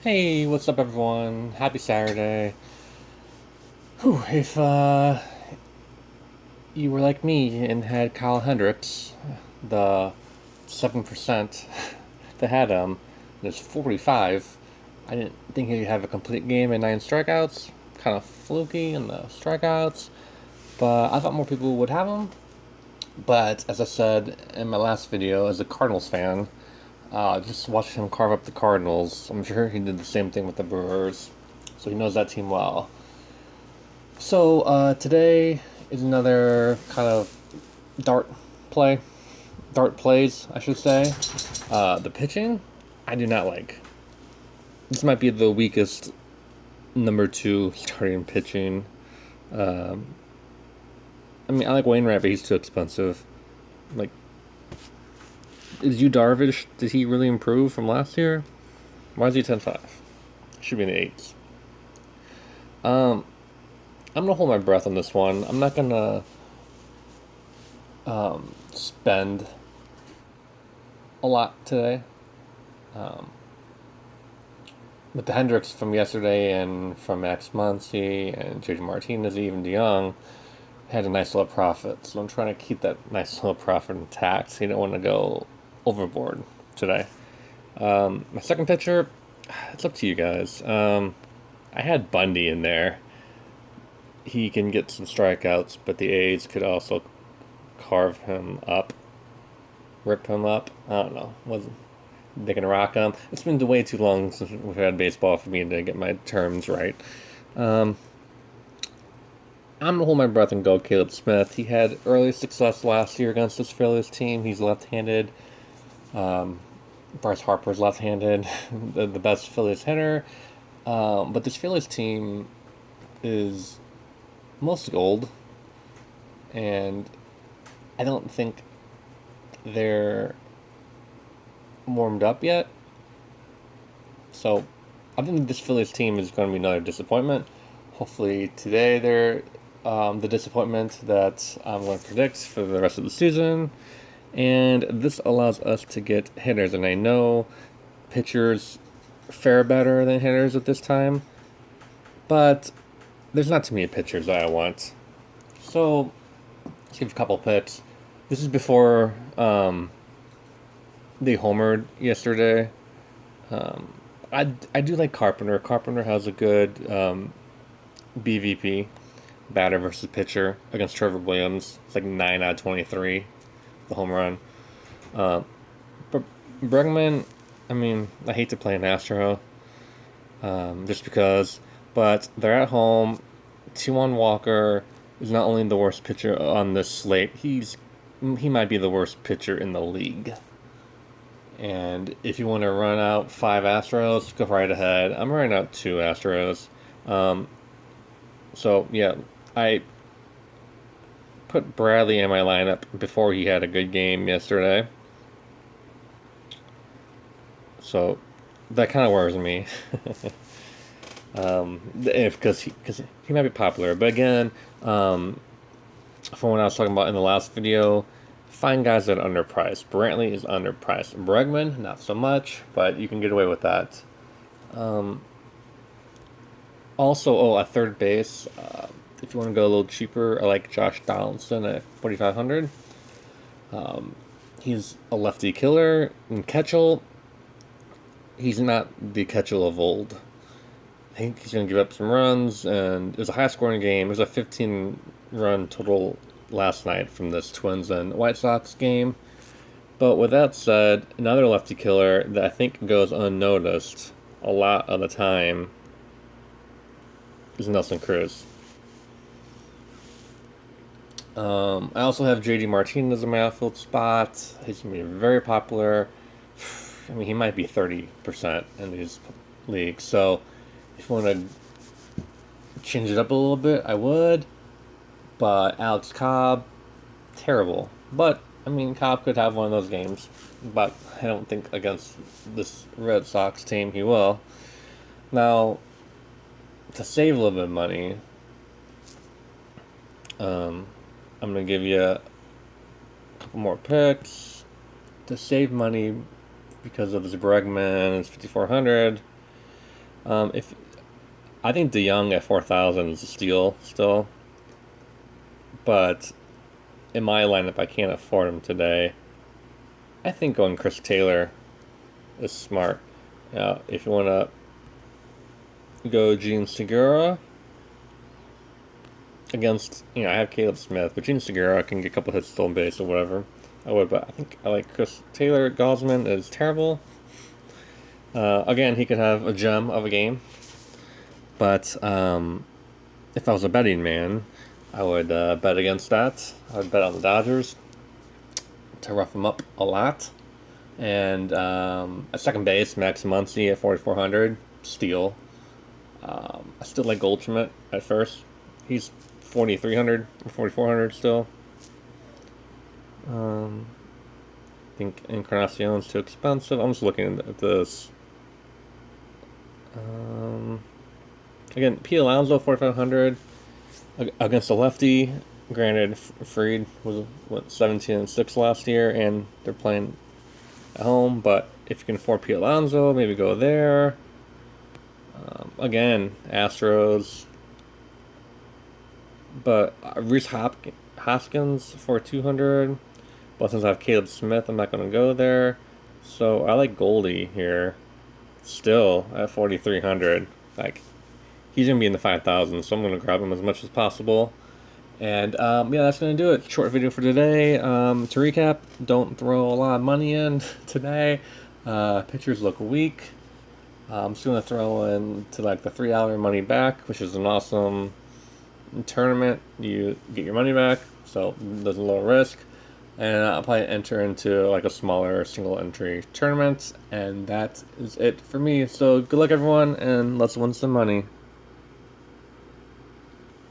Hey, what's up, everyone? Happy Saturday. Whew, if you were like me and had Kyle Hendricks, the 7% that had him, there's 45. I didn't think he'd have a complete game and 9 strikeouts. Kind of fluky in the strikeouts, but I thought more people would have him. But as I said in my last video, as a Cardinals fan, just watching him carve up the Cardinals, I'm sure he did the same thing with the Brewers, so he knows that team well. So today is another kind of dart play, dart plays, I should say. The pitching, I do not like. This might be the weakest number two starting pitching. Um, I like Wainwright, but he's too expensive. Like, is Yu Darvish? Did he really improve from last year? Why is he 10-5? Should be in the eights. Um, I'm gonna hold my breath on this one. I'm not gonna spend a lot today. Um, with the Hendricks from yesterday and from Max Muncy and JJ Martinez, even DeYoung, had a nice little profit. So I'm trying to keep that nice little profit intact. So you don't want to go overboard today. My second pitcher, it's up to you guys. I had Bundy in there. He can get some strikeouts, but the A's could also carve him up, rip him up. I don't know. Wasn't they gonna rock him? It's been way too long since we've had baseball for me to get my terms right. Um, I'm gonna hold my breath and go Caleb Smith. He had early success last year against this Phillies team. He's left-handed. Um, Bryce Harper's left-handed, the best Phillies hitter. But this Phillies team is mostly old, and I don't think they're warmed up yet. So I think this Phillies team is going to be another disappointment. Hopefully today they're the disappointment that I'm going to predict for the rest of the season. And this allows us to get hitters. And I know pitchers fare better than hitters at this time, but there's not too many pitchers that I want. So let's give a couple picks. This is before they homered yesterday. I do like Carpenter. Carpenter has a good BVP, batter versus pitcher, against Trevor Williams. It's like 9 out of 23, the home run. But Bregman, I hate to play an Astro, just because, but they're at home. T1 Walker is not only the worst pitcher on this slate, he might be the worst pitcher in the league. And if you want to run out 5 Astros, go right ahead. I'm running out 2 Astros. So yeah, I put Bradley in my lineup before he had a good game yesterday. So that kind of worries me. Because he might be popular. But again, from what I was talking about in the last video, find guys that are underpriced. Brantley is underpriced. Bregman, not so much, but you can get away with that. Also, at third base, if you want to go a little cheaper, I like Josh Donaldson at 4,500. He's a lefty killer. And Ketchel, he's not the Ketchel of old. I think he's going to give up some runs, and it was a high-scoring game. It was a 15-run total last night from this Twins and White Sox game. But with that said, another lefty killer that I think goes unnoticed a lot of the time is Nelson Cruz. I also have JD Martinez in my outfield spot. He's going to be very popular. He might be 30% in these leagues. So if you want to change it up a little bit, I would. But Alex Cobb, terrible. But, Cobb could have one of those games. But I don't think against this Red Sox team he will. Now, to save a little bit of money, I'm going to give you a couple more picks to save money because of this Bregman. It's 5,400. If I think DeYoung at 4,000 is a steal still, but in my lineup, I can't afford him today. I think going Chris Taylor is smart. If you want to go Gene Segura against, I have Caleb Smith, but Gene Segura can get a couple hits stolen base or whatever. I would, but I think I like Chris Taylor. Gosman is terrible. Again, he could have a gem of a game, but if I was a betting man, I would bet against that. I would bet on the Dodgers to rough him up a lot. And at second base, Max Muncy at 4,400, steal. I still like Goldschmidt at first. He's 4,300 or 4,400 still. I think Encarnacion's too expensive. I'm just looking at this. Again, P. Alonso 4,500 against a lefty. Granted, Fried was 17-6 last year, and they're playing at home. But if you can afford P. Alonso, maybe go there. Again, Astros. But Reese Hoskins for 200. But since I have Caleb Smith, I'm not going to go there. So I like Goldie here. Still at 4,300. Like, he's going to be in the 5,000, so I'm going to grab him as much as possible. And yeah, that's going to do it. Short video for today. To recap, don't throw a lot of money in today. Pitchers look weak. I'm just going to throw in to like the $3 money back, which is an awesome tournament. You get your money back, so there's a low risk. And I'll probably enter into like a smaller single entry tournament. And that is it for me. So good luck, everyone, and let's win some money.